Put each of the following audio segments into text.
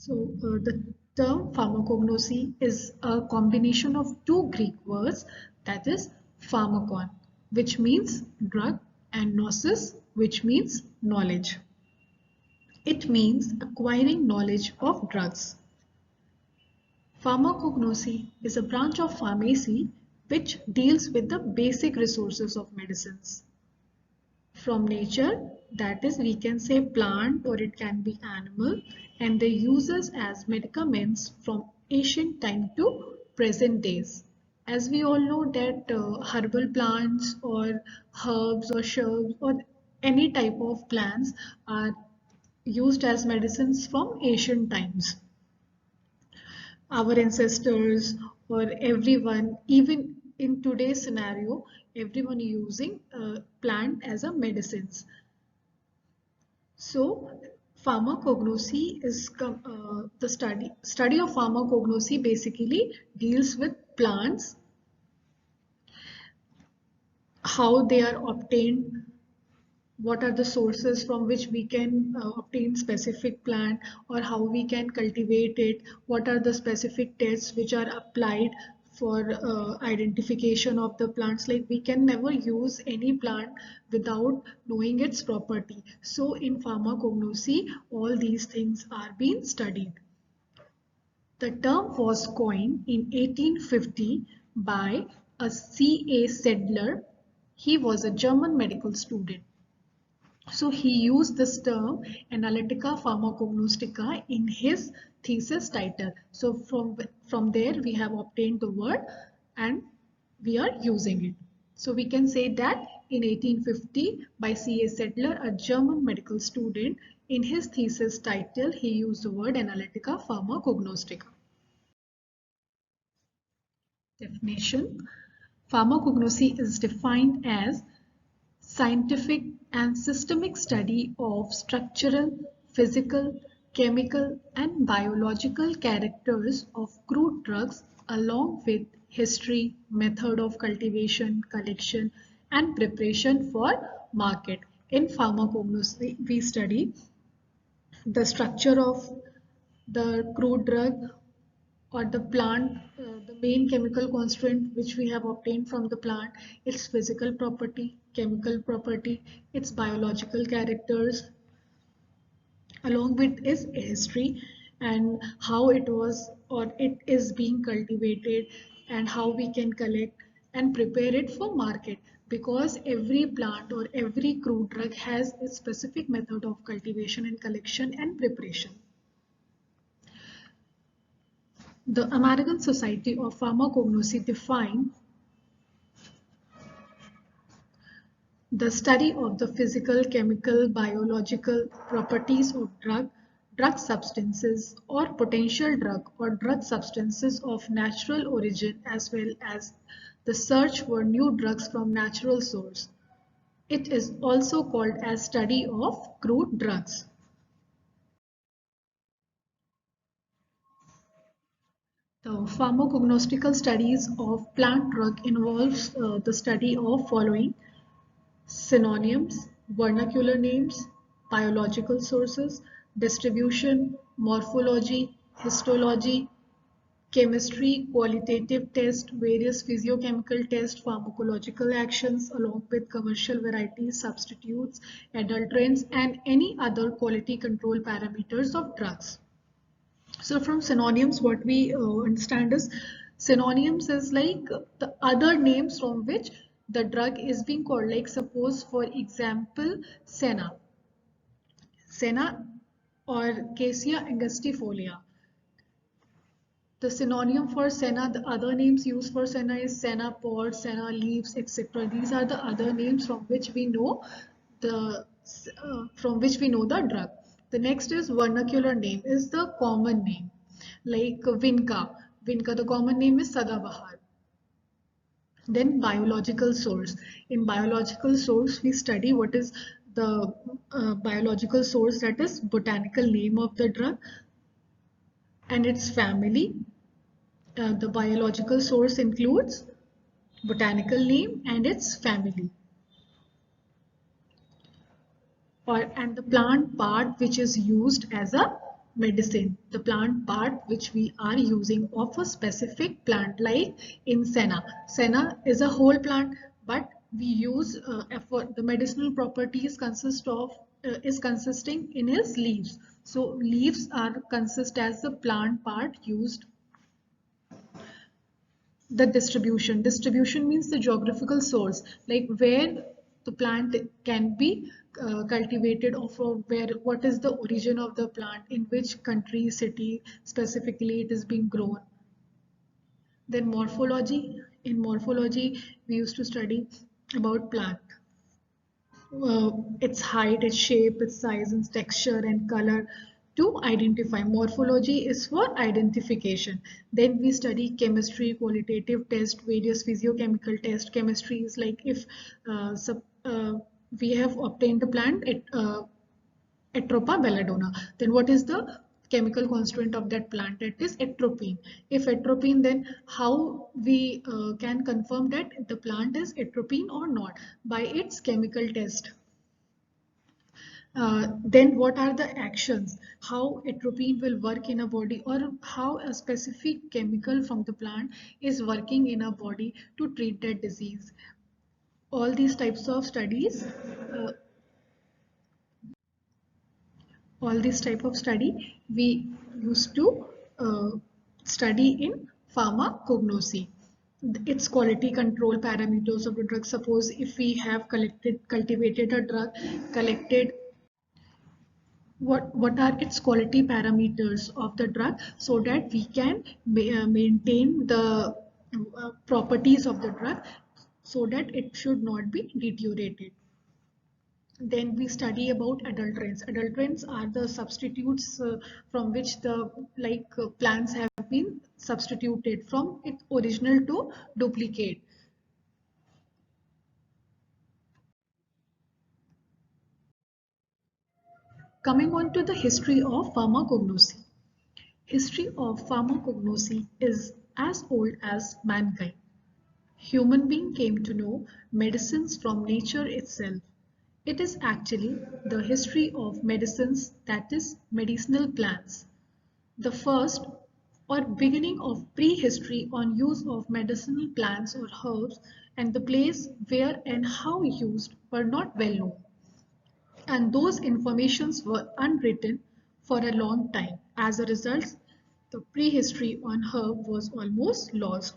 The term pharmacognosy is a combination of two Greek words, that is pharmakon, which means drug, and gnosis, which means knowledge. It means acquiring knowledge of drugs. Pharmacognosy is a branch of pharmacy which deals with the basic resources of medicines from nature, that is we can say plant or it can be animal, and their uses as medicaments from ancient time to present days. As we all know that herbal plants or herbs or shrubs or any type of plants are used as medicines from ancient times. Our ancestors or everyone, even in today's scenario, everyone using plant as a medicines. So pharmacognosy is the study of pharmacognosy basically deals with plants, how they are obtained, what are the sources from which we can obtain specific plant, or how we can cultivate it, what are the specific tests which are applied for identification of the plants. Like we can never use any plant without knowing its property. So in pharmacognosy all these things are being studied. The term was coined in 1850 by a C.A. Sedler. He was a German medical student. So he used this term Analytica Pharmacognostica in his thesis title. So from there we have obtained the word and we are using it. So we can say that in 1850 by C.A. Sedler, a German medical student, in his thesis title he used the word Analytica Pharmacognostica. Definition: pharmacognosy is defined as scientific and systemic study of structural, physical, chemical, and biological characters of crude drugs along with history, method of cultivation, collection, and preparation for market. In pharmacognosy, we study the structure of the crude drug or the plant, the main chemical constituent which we have obtained from the plant, its physical property, chemical property, its biological characters, along with its history and how it was or it is being cultivated, and how we can collect and prepare it for market, because every plant or every crude drug has a specific method of cultivation and collection and preparation. The American Society of Pharmacognosy defines the study of the physical, chemical, biological properties of drug substances, or potential drug or drug substances of natural origin, as well as the search for new drugs from natural source. It is also called as study of crude drugs. The pharmacognostical studies of plant drug involves the study of following: synonyms, vernacular names, biological sources, distribution, morphology, histology, chemistry, qualitative test, various physiochemical tests, pharmacological actions, along with commercial varieties, substitutes, adulterants, and any other quality control parameters of drugs. So from synonyms, what we understand is synonyms is like the other names from which the drug is being called. Like suppose for example, senna, senna or Cassia angustifolia. The synonym for senna, the other names used for senna is senna pod, senna leaves, etc. These are the other names from which we know the drug. The next is vernacular name, is the common name, like Vinca. Vinca, the common name is Sadabahar. Then biological source. In biological source, we study what is the biological source, that is botanical name of the drug and its family. The biological source includes botanical name and its family. And the plant part which is used as a medicine, the plant part which we are using of a specific plant, like in senna. Senna is a whole plant, but we use for the medicinal properties consist of is consisting in its leaves. So leaves are consist as the plant part used. The distribution means the geographical source, like where the plant can be cultivated, or from where, what is the origin of the plant, in which country, city specifically it is being grown. Then morphology. In morphology we used to study about plant, its height, its shape, its size, its texture and color to identify. Morphology is for identification. Then we study chemistry, qualitative test, various physiochemical test. Chemistry is like if we have obtained the plant, Atropa belladonna. Then what is the chemical constituent of that plant? That is atropine. If atropine, then how we can confirm that the plant is atropine or not? By its chemical test. Then what are the actions? How atropine will work in a body, or how a specific chemical from the plant is working in a body to treat that disease. All these types of studies, all this type of study we used to uh, study in pharmacognosy. Its quality control parameters of the drug. Suppose if we have cultivated a drug, collected what are its quality parameters of the drug, so that we can maintain the properties of the drug, so that it should not be deteriorated. Then we study about adulterants. Adulterants are the substitutes from which the plants have been substituted from its original to duplicate. Coming on to the history of pharmacognosy. History of pharmacognosy is as old as mankind. Human being came to know medicines from nature itself. It is actually the history of medicines, that is medicinal plants. The first or beginning of prehistory on use of medicinal plants or herbs, and the place where and how used were not well known. And those informations were unwritten for a long time. As a result, the prehistory on herb was almost lost.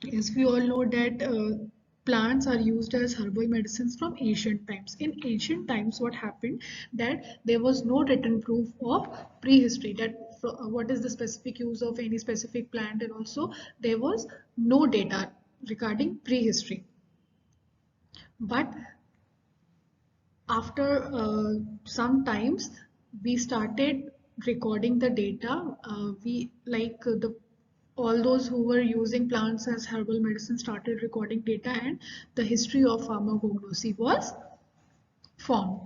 Yes, we all know that plants are used as herbal medicines from ancient times. In ancient times, what happened, that there was no written proof of prehistory, that what is the specific use of any specific plant, and also there was no data regarding prehistory. But after some times, we started recording the data. We like the all those who were using plants as herbal medicine started recording data, and the history of pharmacognosy was formed.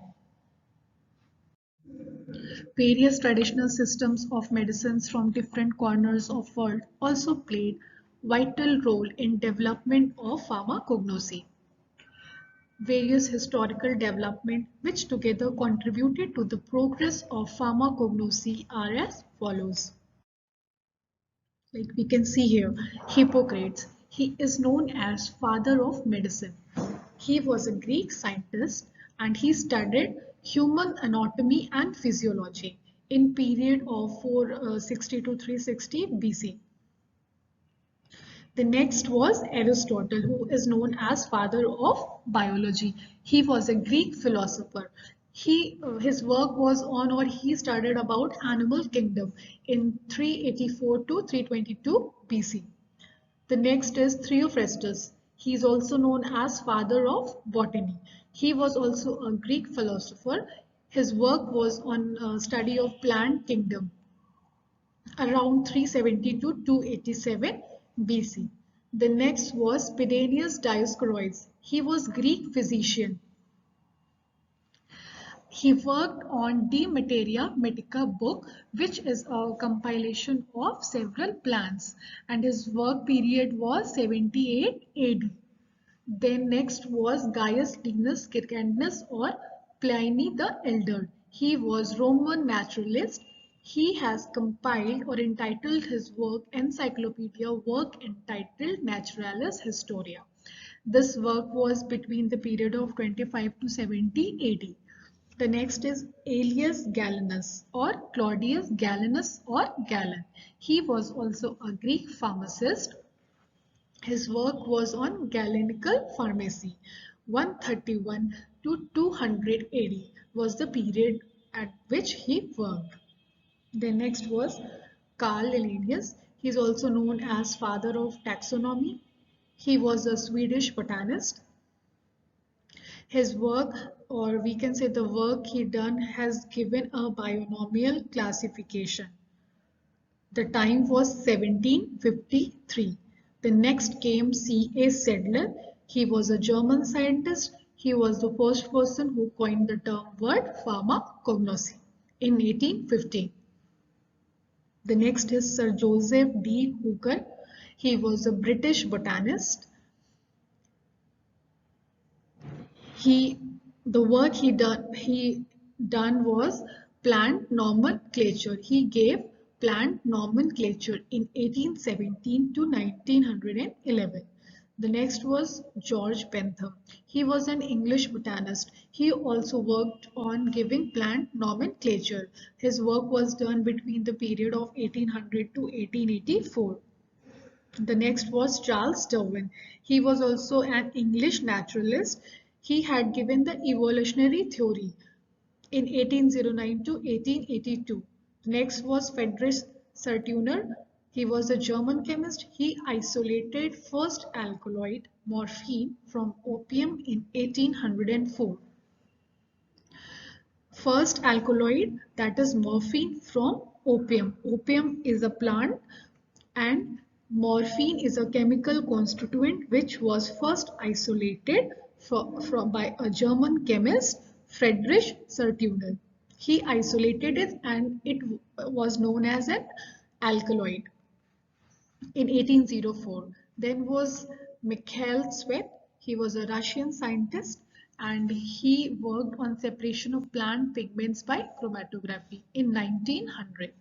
Various traditional systems of medicines from different corners of world also played vital role in development of pharmacognosy. Various historical development which together contributed to the progress of pharmacognosy are as follows. Like we can see here, Hippocrates, he is known as father of medicine. He was a Greek scientist and he studied human anatomy and physiology in period of 460 to 360 BC. The next was Aristotle, who is known as father of biology. He was a Greek philosopher. His work was on, or he studied about animal kingdom in 384 to 322 BC. The next is Theophrastus. He is also known as father of botany. He was also a Greek philosopher. His work was on study of plant kingdom around 370 to 287 BC. The next was Pedanius Dioscorides. He was Greek physician. He worked on De Materia Medica book, which is a compilation of several plants, and his work period was 78 AD. Then next was Gaius Dignus Kyrkandus or Pliny the Elder. He was Roman naturalist. He has compiled or entitled his work Encyclopedia work entitled Naturalis Historia. This work was between the period of 25 to 70 AD. The next is Aelius Galenus or Claudius Galenus or Galen. He was also a Greek pharmacist. His work was on Galenical pharmacy. 131 to 200 AD was the period at which he worked. The next was Carl Linnaeus. He is also known as father of taxonomy. He was a Swedish botanist. His work, or we can say the work he done, has given a binomial classification. The time was 1753. The next came C.A. Sedler. He was a German scientist. He was the first person who coined the term word pharmacognosy in 1815. The next is Sir Joseph D. Hooker. He was a British botanist. He the work he done was plant nomenclature. He gave plant nomenclature in 1817 to 1911. The next was George Bentham. He was an English botanist. He also worked on giving plant nomenclature. His work was done between the period of 1800 to 1884. The next was Charles Darwin. He was also an English naturalist. He had given the evolutionary theory in 1809 to 1882. Next was Friedrich Sertürner. He was a German chemist. He isolated first alkaloid morphine from opium in 1804. First alkaloid, that is morphine from opium. Opium is a plant and morphine is a chemical constituent which was first isolated by a German chemist, Friedrich Sertürner. He isolated it and it was known as an alkaloid in 1804. Then was Mikhail Tsvev. He was a Russian scientist and he worked on separation of plant pigments by chromatography in 1900.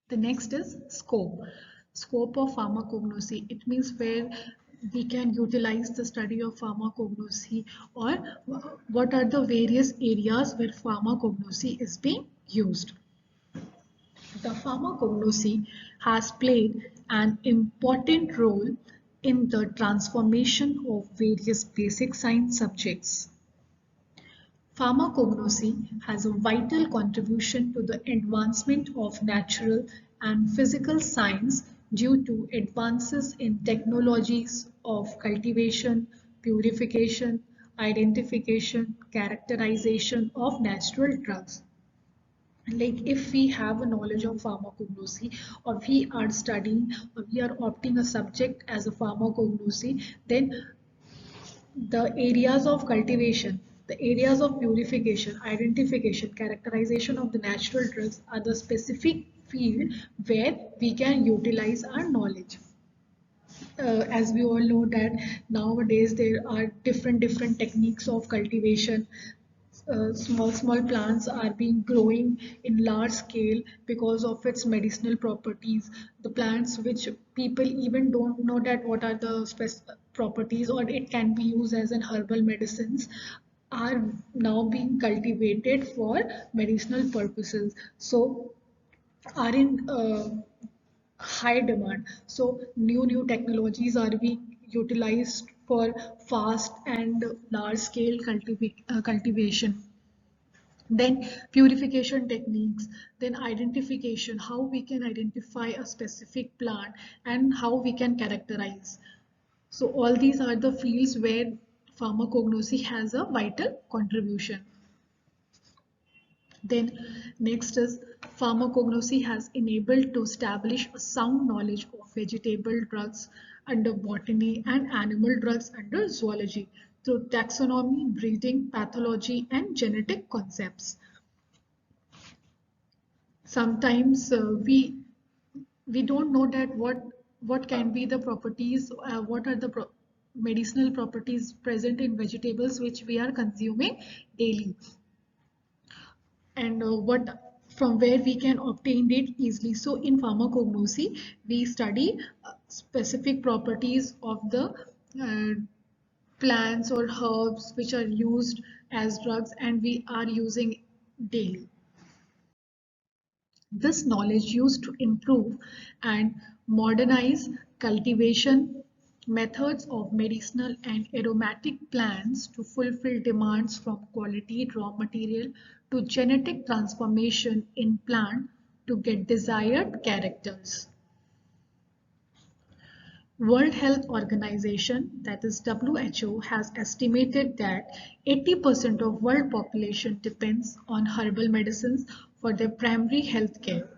The next is scope. Scope of pharmacognosy. It means where we can utilize the study of pharmacognosy or what are the various areas where pharmacognosy is being used. The pharmacognosy has played an important role in the transformation of various basic science subjects. Pharmacognosy has a vital contribution to the advancement of natural and physical science due to advances in technologies of cultivation, purification, identification, characterization of natural drugs. Like if we have a knowledge of pharmacognosy or we are studying or we are opting a subject as a pharmacognosy, then the areas of cultivation, the areas of purification, identification, characterization of the natural drugs are the specific field where we can utilize our knowledge. As we all know that nowadays there are different techniques of cultivation. Small plants are being growing in large scale because of its medicinal properties. The plants which people even don't know that what are the properties or it can be used as an herbal medicines are now being cultivated for medicinal purposes. So are in high demand. So new technologies are being utilized for fast and large scale cultivation. Then purification techniques, then identification, how we can identify a specific plant and how we can characterize. So all these are the fields where pharmacognosy has a vital contribution. Then next is pharmacognosy has enabled to establish a sound knowledge of vegetable drugs under botany and animal drugs under zoology through taxonomy, breeding, pathology, and genetic concepts. Sometimes we don't know that what can be the properties, what are the medicinal properties present in vegetables which we are consuming daily, and what from where we can obtain it easily. So in pharmacognosy, we study specific properties of the uh, plants or herbs which are used as drugs and we are using daily. This knowledge used to improve and modernize cultivation methods of medicinal and aromatic plants to fulfill demands from quality raw material to genetic transformation in plant to get desired characters. World Health Organization, that is WHO, has estimated that 80% of world population depends on herbal medicines for their primary health care.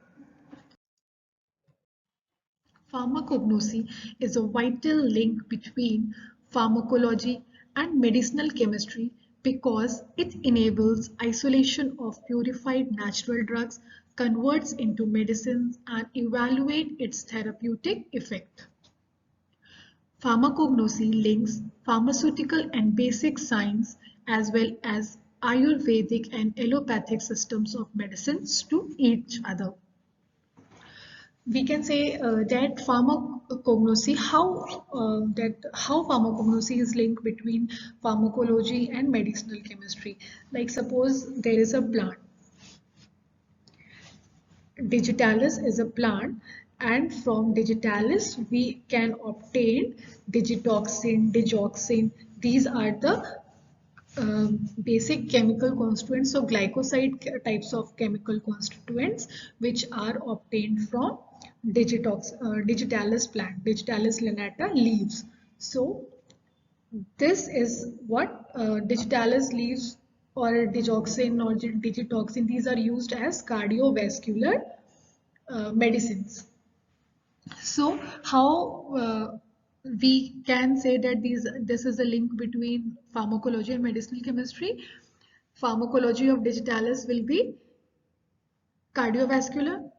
Pharmacognosy is a vital link between pharmacology and medicinal chemistry because it enables isolation of purified natural drugs, converts into medicines, and evaluate its therapeutic effect. Pharmacognosy links pharmaceutical and basic science as well as Ayurvedic and allopathic systems of medicines to each other. We can say that pharmacognosy is linked between pharmacology and medicinal chemistry. Like suppose there is a plant. Digitalis is a plant, and from Digitalis we can obtain digitoxin, digoxin. These are the basic chemical constituents, so glycoside types of chemical constituents which are obtained from Digitalis plant, Digitalis lanata leaves. So this is what Digitalis leaves or digoxin or digitoxin, these are used as cardiovascular medicines. So how we can say that this is a link between pharmacology and medicinal chemistry. Pharmacology of Digitalis will be cardiovascular.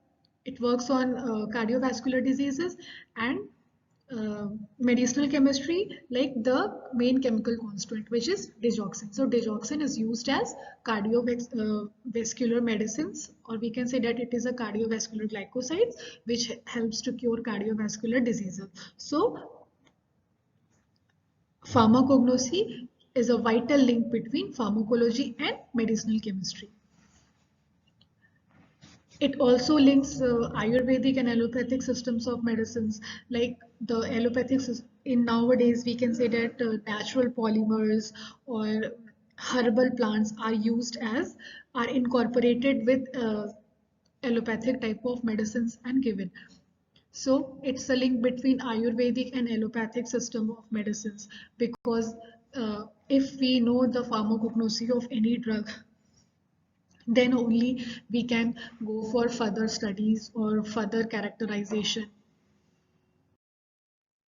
It works on cardiovascular diseases, and medicinal chemistry like the main chemical constituent which is digoxin. So digoxin is used as cardiovascular medicines, or we can say that it is a cardiovascular glycoside which helps to cure cardiovascular diseases. So pharmacognosy is a vital link between pharmacology and medicinal chemistry. It also links Ayurvedic and allopathic systems of medicines. Like the allopathic in nowadays, we can say that natural polymers or herbal plants are used as are incorporated with allopathic type of medicines and given. So it's a link between Ayurvedic and allopathic system of medicines because if we know the pharmacognosy of any drug, then only we can go for further studies or further characterization.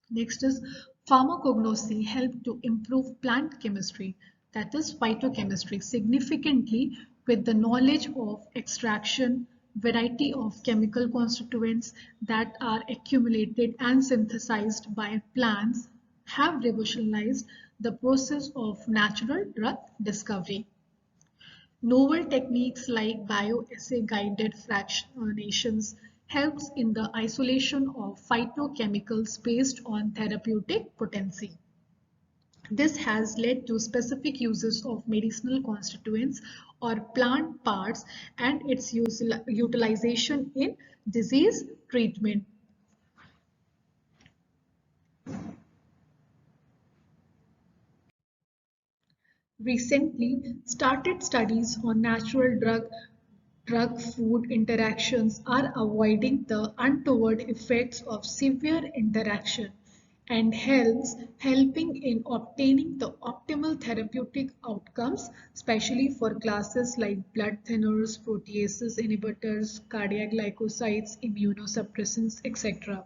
Next is pharmacognosy help to improve plant chemistry, that is phytochemistry, significantly with the knowledge of extraction, variety of chemical constituents that are accumulated and synthesized by plants have revolutionized the process of natural drug discovery. Novel techniques like bioassay guided fractionations helps in the isolation of phytochemicals based on therapeutic potency. This has led to specific uses of medicinal constituents or plant parts and its utilization in disease treatment. Recently started studies on natural drug food interactions are avoiding the untoward effects of severe interaction and helping in obtaining the optimal therapeutic outcomes, especially for classes like blood thinners, proteases inhibitors, cardiac glycosides, immunosuppressants, etc.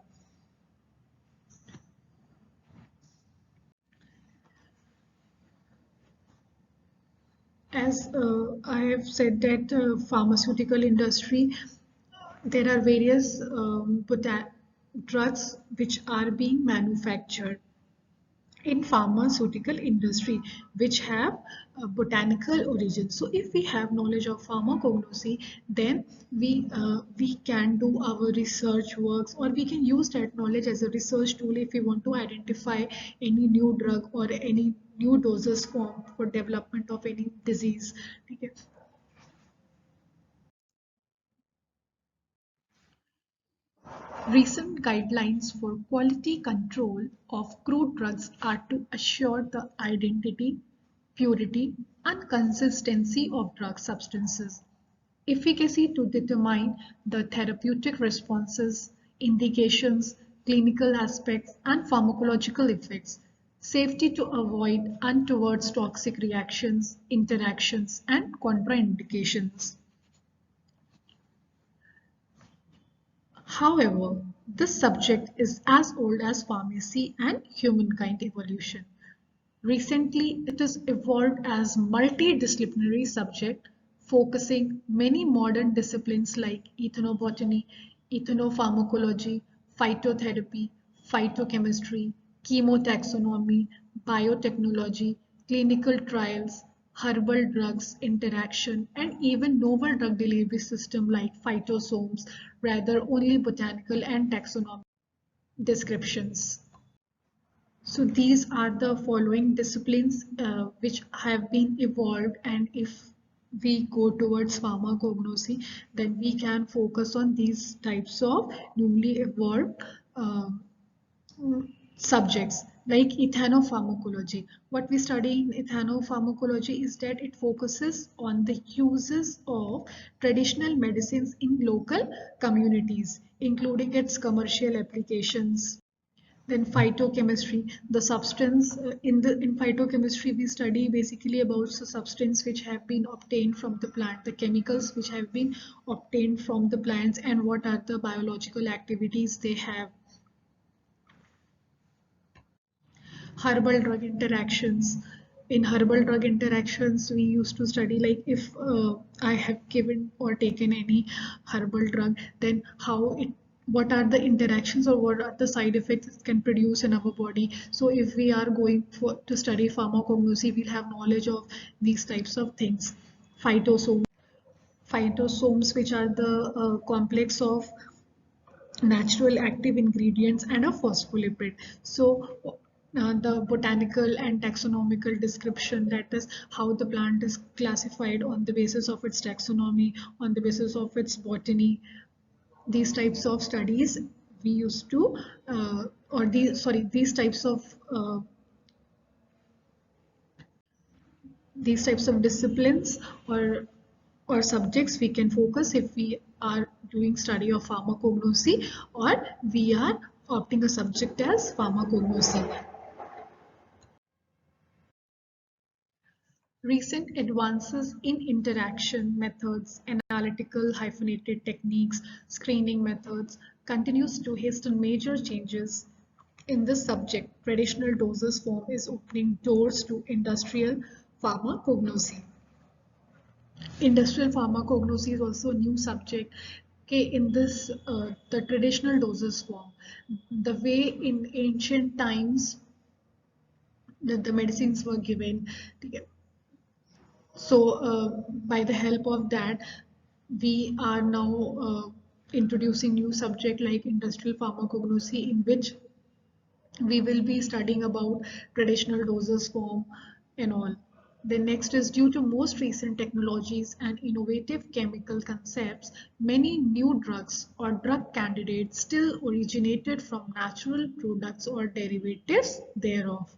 As I have said that pharmaceutical industry, there are various drugs which are being manufactured. in pharmaceutical industry which have botanical origin. So if we have knowledge of pharmacognosy, then we can do our research works, or we can use that knowledge as a research tool if we want to identify any new drug or any new doses form for development of any disease. Okay. Recent guidelines for quality control of crude drugs are to assure the identity, purity, and consistency of drug substances, efficacy to determine the therapeutic responses, indications, clinical aspects, and pharmacological effects, safety to avoid untoward toxic reactions, interactions, and contraindications. However, this subject is as old as pharmacy and humankind evolution. Recently, it has evolved as multidisciplinary subject focusing many modern disciplines like ethnobotany, ethnopharmacology, phytotherapy, phytochemistry, chemotaxonomy, biotechnology, clinical trials, herbal drugs interaction, and even novel drug delivery system like phytosomes, rather only botanical and taxonomic descriptions. So these are the following disciplines which have been evolved, and if we go towards pharmacognosy, then we can focus on these types of newly evolved um, subjects like ethanopharmacology. What we study in ethanopharmacology is that it focuses on the uses of traditional medicines in local communities, including its commercial applications. Then phytochemistry, the substance in phytochemistry we study basically about the substance which have been obtained from the plant, the chemicals which have been obtained from the plants, and what are the biological activities they have. Herbal drug interactions. In herbal drug interactions, we used to study like if I have given or taken any herbal drug, then how it, what are the interactions or what are the side effects it can produce in our body. So if we are going for to study pharmacognosy, we'll have knowledge of these types of things. Phytosomes, phytosomes, which are the complex of natural active ingredients and a phospholipid. So the botanical and taxonomical description, that is how the plant is classified on the basis of its taxonomy, on the basis of its botany. These types of studies we used to or these sorry these types of disciplines or subjects we can focus if we are doing study of pharmacognosy, or we are opting a subject as pharmacognosy. Recent advances in interaction methods, analytical hyphenated techniques, screening methods continues to hasten major changes in this subject. Traditional doses form is opening doors to industrial pharmacognosy. Industrial pharmacognosy is also a new subject. Okay, in this, the traditional doses form, the way in ancient times that the medicines were given. Okay. So, by the help of that, we are now introducing new subject like industrial pharmacognosy, in which we will be studying about traditional doses form and all. The next is due to most recent technologies and innovative chemical concepts, many new drugs or drug candidates still originated from natural products or derivatives thereof.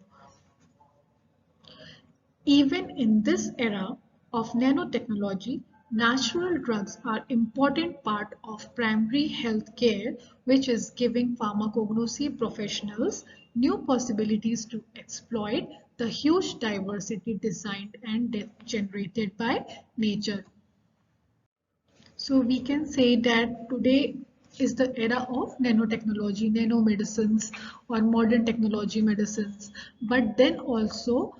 Even in this era of nanotechnology, natural drugs are important part of primary health care, which is giving pharmacognosy professionals new possibilities to exploit the huge diversity designed and generated by nature. So we can say that today is the era of nanotechnology, nanomedicines, or modern technology medicines. But then also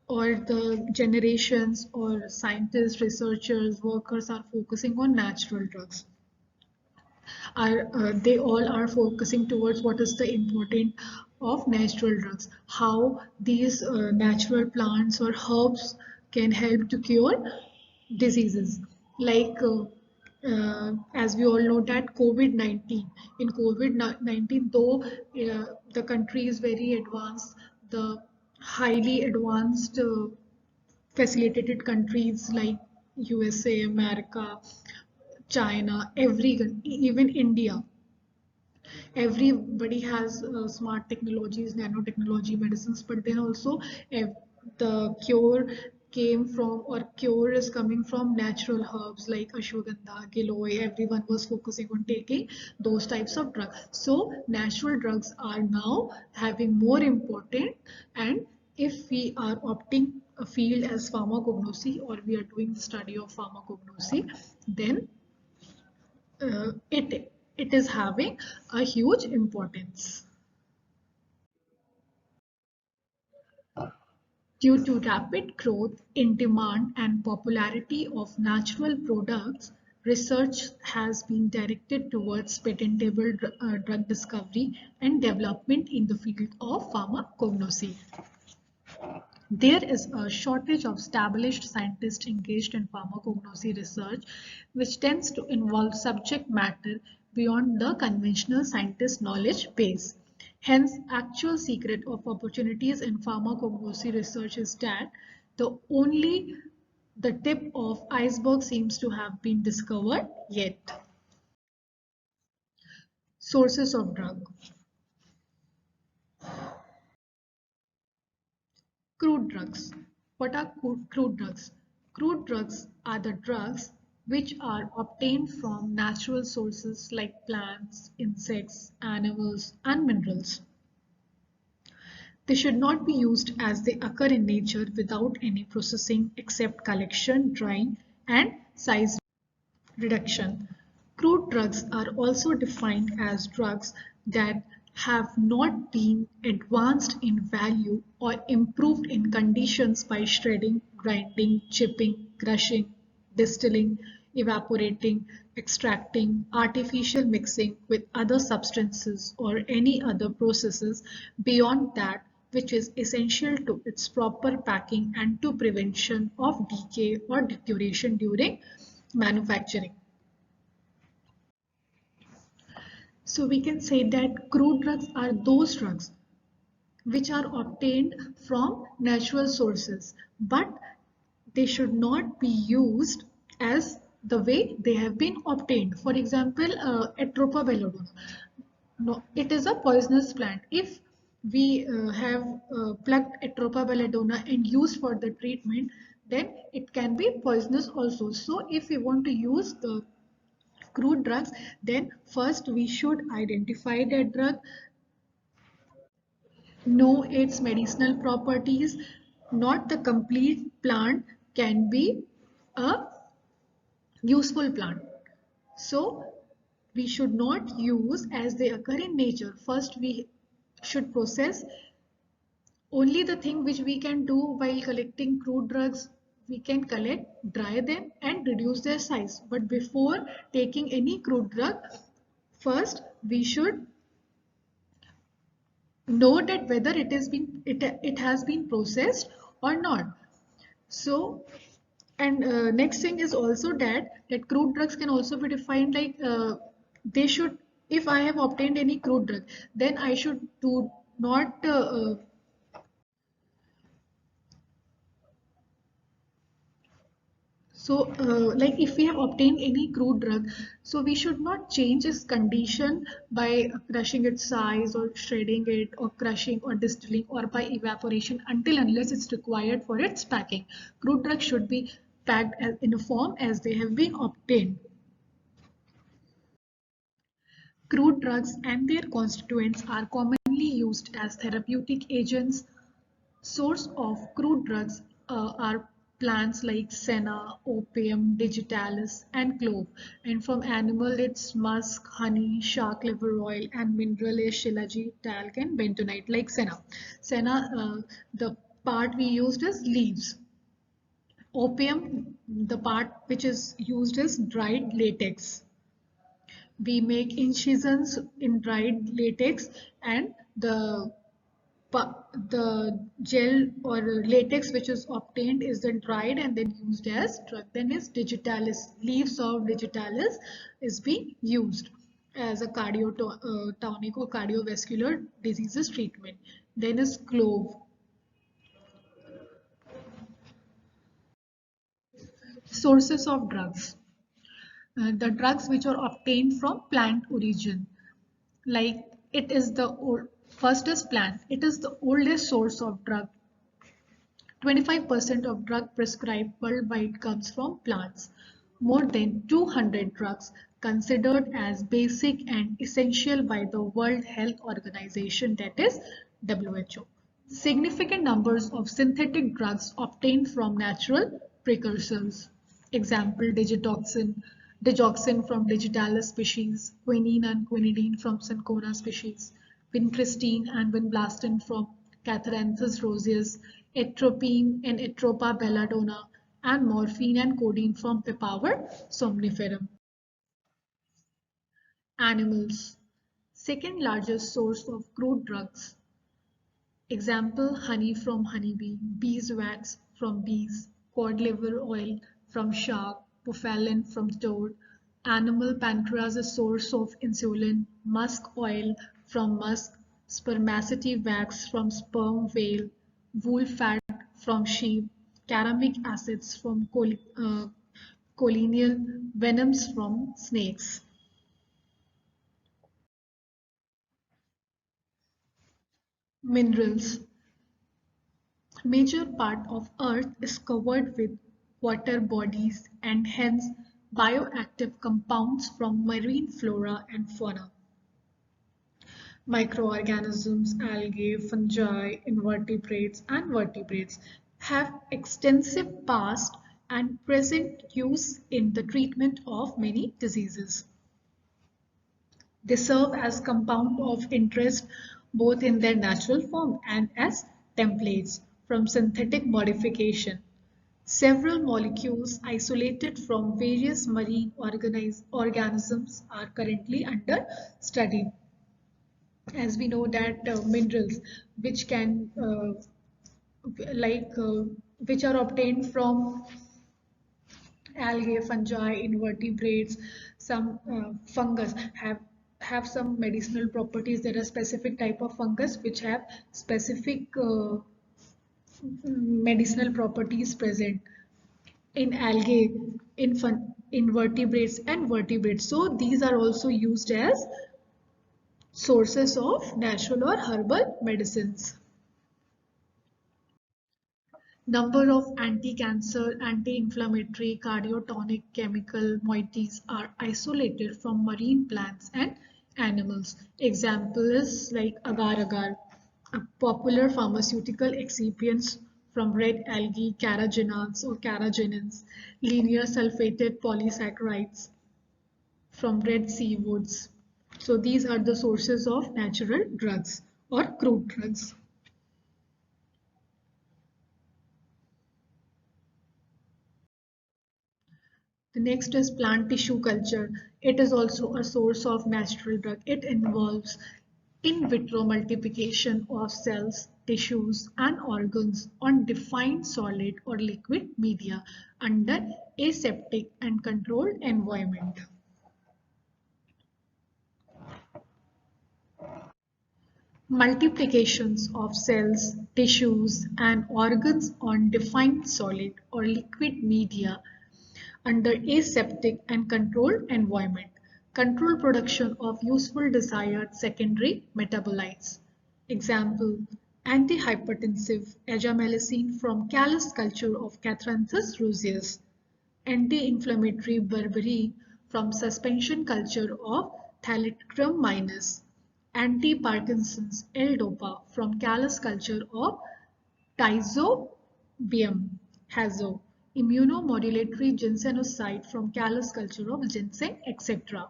or the generations or scientists, researchers, workers are focusing on natural drugs. are they all are focusing towards what is the important of natural drugs, how these natural plants or herbs can help to cure diseases like as we all know that COVID-19, in COVID-19, though the country is very advanced, the highly advanced facilitated countries like USA, America, China, even India, everybody has smart technologies, nanotechnology, medicines, but then also eh, the cure came from, or cure is coming from natural herbs like ashwagandha, giloy. Everyone was focusing on taking those types of drugs. So natural drugs are now having more important, and if we are opting a field as pharmacognosy, or we are doing the study of pharmacognosy, then it is having a huge importance. Due to rapid growth in demand and popularity of natural products, research has been directed towards patentable drug discovery and development in the field of pharmacognosy. There is a shortage of established scientists engaged in pharmacognosy research, which tends to involve subject matter beyond the conventional scientist knowledge base. Hence, actual secret of opportunities in pharmacognosy research is that the only the tip of iceberg seems to have been discovered yet. Sources of drug. Crude drugs. What are crude drugs? Crude drugs are the drugs which are obtained from natural sources like plants, insects, animals, and minerals. They should not be used as they occur in nature without any processing except collection, drying, and size reduction. Crude drugs are also defined as drugs that have not been advanced in value or improved in conditions by shredding, grinding, chipping, crushing, distilling, evaporating, extracting, artificial mixing with other substances, or any other processes beyond that which is essential to its proper packing and to prevention of decay or deterioration during manufacturing. So we can say that crude drugs are those drugs which are obtained from natural sources, but they should not be used as the way they have been obtained. For example, Atropa belladonna. No, it is a poisonous plant. If we have plucked Atropa belladonna and used for the treatment, then it can be poisonous also. So if we want to use the crude drugs, then first we should identify that drug, know its medicinal properties. Not the complete plant can be a useful plant. So we should not use as they occur in nature. First we should process only the thing which we can do while collecting crude drugs. We can collect, dry them, and reduce their size. But before taking any crude drug, first we should know that whether it has been processed or not. So, and next thing is also that crude drugs can also be defined like they should, if I have obtained any crude drug, then I should do not like if we have obtained any crude drug, so we should not change its condition by crushing its size or shredding it or crushing or distilling or by evaporation until unless it's required for its packing. Crude drugs should be packed in a form as they have been obtained. Crude drugs and their constituents are commonly used as therapeutic agents. Source of crude drugs are plants like senna, opium, digitalis, and clove. And from animal, it's musk, honey, shark liver oil, and mineral is shilajit, talc, and bentonite, like senna. Senna, the part we used is leaves. Opium, the part which is used is dried latex. We make incisions in dried latex, and the gel or latex which is obtained is then dried and then used as drug. Then is digitalis. Leaves of digitalis is being used as a tonic or cardiovascular diseases treatment. Then is clove. Sources of drugs. The drugs which are obtained from plant origin, like it is the old, first is plant. It is the oldest source of drug. 25% of drug prescribed worldwide comes from plants. More than 200 drugs considered as basic and essential by the World Health Organization, that is WHO. Significant numbers of synthetic drugs obtained from natural precursors. Example, digoxin from Digitalis species, quinine and quinidine from Cinchona species, vincristine and vinblastin from Catharanthus roseus, atropine and Atropa belladonna, and morphine and codeine from Papaver somniferum. Animals. Second largest source of crude drugs. Example, honey from honeybee, beeswax from bees, cod liver oil from shark, bufalin from toad, animal pancreas a source of insulin, musk oil from musk, spermaceti wax from sperm whale, wool fat from sheep, caramic acids from colonial, venoms from snakes. Minerals. Major part of Earth is covered with water bodies and hence bioactive compounds from marine flora and fauna. Microorganisms, algae, fungi, invertebrates, and vertebrates have extensive past and present use in the treatment of many diseases. They serve as compound of interest both in their natural form and as templates from synthetic modification. Several molecules isolated from various marine organisms are currently under study. As we know that minerals which can like which are obtained from algae, fungi, invertebrates, some fungus have some medicinal properties. There are specific type of fungus which have specific medicinal properties present in algae, in vertebrates and vertebrates. So these are also used as sources of natural or herbal medicines. Number of anti-cancer, anti-inflammatory, cardiotonic chemical moieties are isolated from marine plants and animals. Example is like agar-agar, a popular pharmaceutical excipients from red algae, carrageenans or carrageenans, linear sulfated polysaccharides from red seawoods. So these are the sources of natural drugs or crude drugs. The next is plant tissue culture. It is also a source of natural drug. It involves in vitro multiplication of cells, tissues, and organs on defined solid or liquid media under aseptic and controlled environment. Multiplications of cells, tissues, and organs on defined solid or liquid media under aseptic and controlled environment. Control production of useful desired secondary metabolites. Example, antihypertensive agemelicine from callus culture of Catharanthus roseus. Anti-inflammatory berberine from suspension culture of Thalictrum minus. Anti-Parkinson's L-dopa from callus culture of Tizobium hazo. Immunomodulatory ginsenoside from callus culture of ginseng, etc.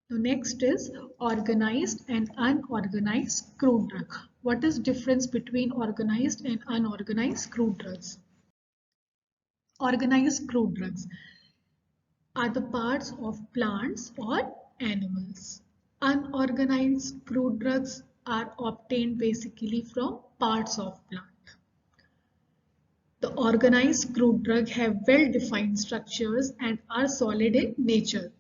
The next is organized and unorganized crude drug. What is difference between organized and unorganized crude drugs? Organized crude drugs. are the parts of plants or animals. Unorganized crude drugs are obtained basically from parts of plant. The organized crude drug have well-defined structures and are solid in nature.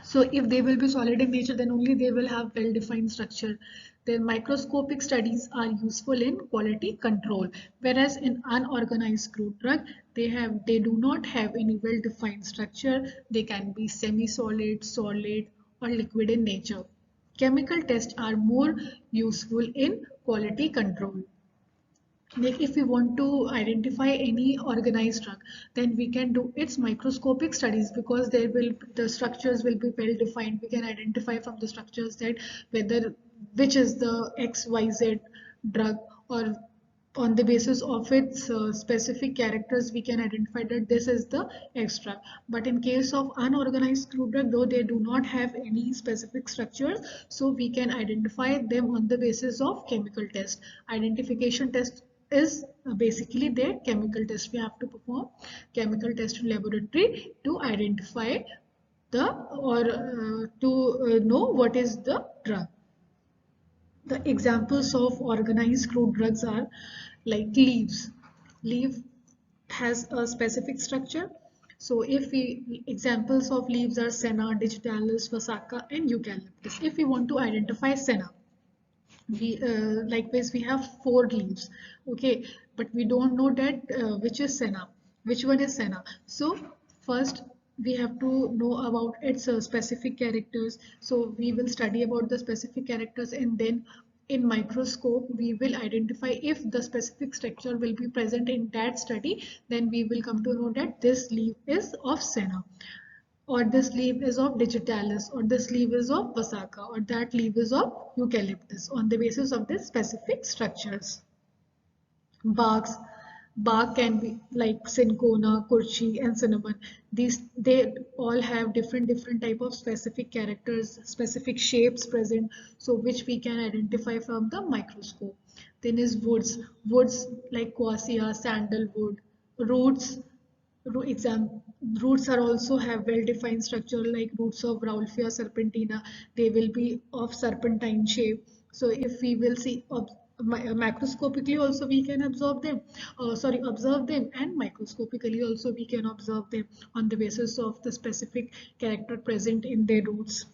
So if they will be solid in nature, then only they will have well-defined structure. Their microscopic studies are useful in quality control, whereas in unorganized crude drug, they do not have any well-defined structure. They can be semi-solid, solid, or liquid in nature. Chemical tests are more useful in quality control. Like if we want to identify any organized drug, then we can do its microscopic studies, because the structures will be well defined. We can identify from the structures that whether which is the XYZ drug, or on the basis of its specific characters we can identify that this is the extract. But in case of unorganized crude drug, though they do not have any specific structures, so we can identify them on the basis of chemical test. Identification test is basically their chemical test. We have to perform chemical test in laboratory to identify the or to know what is the drug. The examples of organized crude drugs are like leaves. Leaf has a specific structure. So if we examples of leaves are senna, digitalis, vasaca, and eucalyptus. If we want to identify senna, we likewise we have four leaves, okay, but we don't know that which is senna, which one is senna. So first we have to know about its specific characters. So we will study about the specific characters, and then in microscope we will identify if the specific structure will be present in that study. Then we will come to know that this leaf is of senna, or this leaf is of digitalis, or this leaf is of vasaca, or that leaf is of eucalyptus, on the basis of the specific structures. Barks. Bark can be like cinchona, curchi, and cinnamon. These they all have different type of specific characters, specific shapes present, so which we can identify from the microscope. Then is woods. Woods like quassia, sandalwood. Roots. Exam roots are also have well-defined structure, like roots of Rauwolfia serpentina. They will be of serpentine shape. So if we will see macroscopically also we can observe them, and microscopically also we can observe them on the basis of the specific character present in their roots.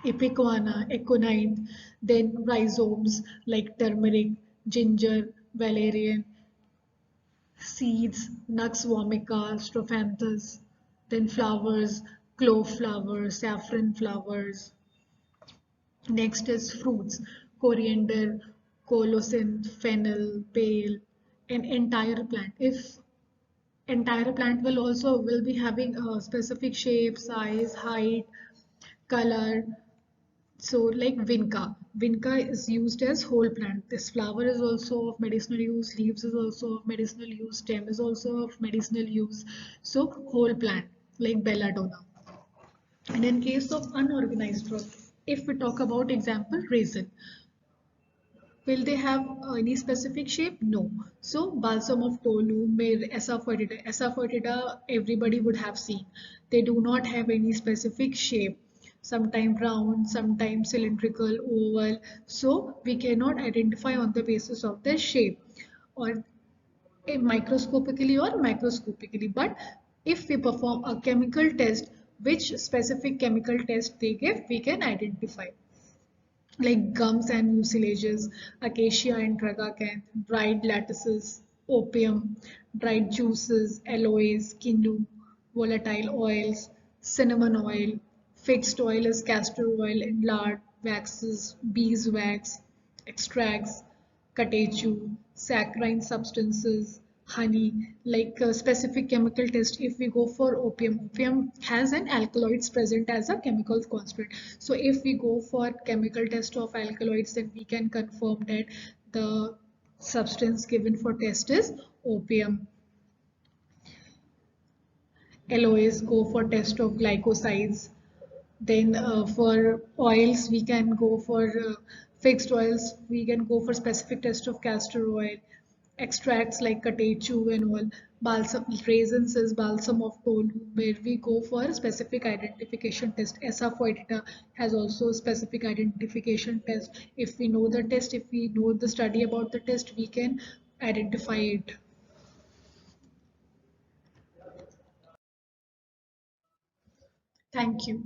Epicuana, econine, then rhizomes like turmeric, ginger, valerian, seeds, Nux vomica, strophanthus, then flowers, clove flowers, saffron flowers. Next is fruits, coriander, colocynth, fennel, pale, an entire plant. If entire plant will be having a specific shape, size, height, color. So like vinca is used as whole plant. This flower is also of medicinal use, leaves is also of medicinal use, stem is also of medicinal use. So whole plant like belladonna. And in case of unorganized drug, if we talk about example raisin, will they have any specific shape? No. So balsam of Tolu, myrrh, asafoetida, everybody would have seen. They do not have any specific shape. Sometimes round, sometimes cylindrical, oval. So we cannot identify on the basis of the shape, or microscopically or macroscopically. But if we perform a chemical test, which specific chemical test they give, we can identify like gums and mucilages, acacia and tragacanth, dried lattices, opium, dried juices, aloes, quinine, volatile oils, cinnamon oil, fixed oil is castor oil and lard, waxes, beeswax, extracts, catechu, saccharine substances, honey, like a specific chemical test. If we go for opium has an alkaloids present as a chemical constant. So if we go for chemical test of alkaloids, then we can confirm that the substance given for test is opium. Aloes go for test of glycosides. Then for oils, we can go for fixed oils. We can go for specific test of castor oil. Extracts like catechu and all. Balsam raisins is balsam of Tolu, where we go for specific identification test. SR for editor has also specific identification test. If we know the test, if we know the study about the test, we can identify it. Thank you.